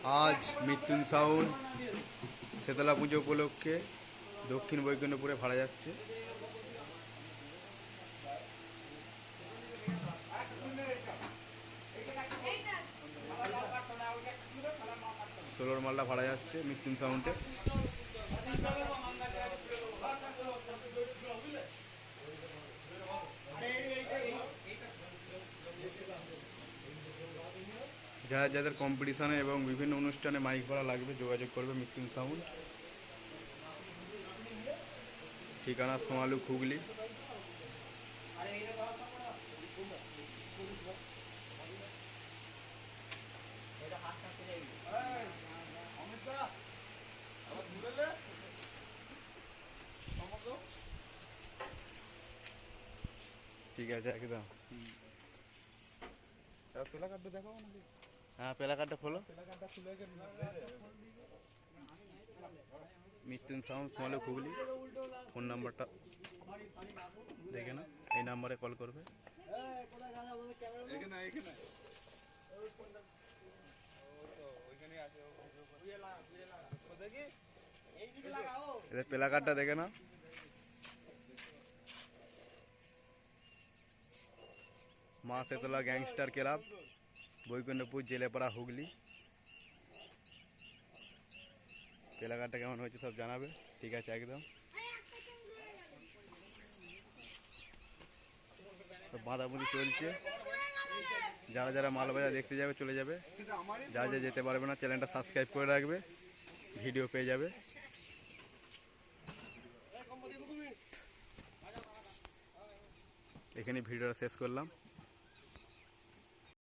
আজ মৃত্যুন সাউন্ড শেতলা পুজো উপলক্ষে দক্ষিণ বৈকুণ্ঠপুরে ভাড়া যাচ্ছে। ষোলোর মালটা ভাড়া যাচ্ছে মৃত্যুন সাউন্ডে। যারা যাদের কম্পিটিশনে এবং বিভিন্ন অনুষ্ঠানে মাইক ভাড়া লাগবে যোগাযোগ করবে মৃত্যুন সাউন্ড। ঠিকানা সোমালুক, হুগলি। ঠিক আছে একদম। পেলা কার্ডটা দেখাবো নাকি? হ্যাঁ, পেলা কার্ডটা খোলো। পেলা কার্ডটা খুলে মৃত্যুন সাউন্ড সোমালুক, হুগলি। ফোন নাম্বারটা দেখে না, এই নাম্বারে কল করবে। এখানে এখানে ওইখানে আছে দেখি এইদিকে লাগাও। এদের পেলা কার্ডটা দেখে না। মা শেতলা গ্যাংস্টার ক্লাব, বৈকুণ্ঠপুর, জেলেপাড়া, হুগলি। পেলা কার্ডটা কেমন হয়েছে সব জানাবে। ঠিক আছে একদম। তো বাঁধাবুঁধি চলছে। যারা যারা মালবাজার দেখতে যাবে চলে যাবে, যা যা যেতে পারবে না চ্যানেলটা সাবস্ক্রাইব করে রাখবে, ভিডিও পেয়ে যাবে। এখানে ভিডিওটা শেষ করলাম।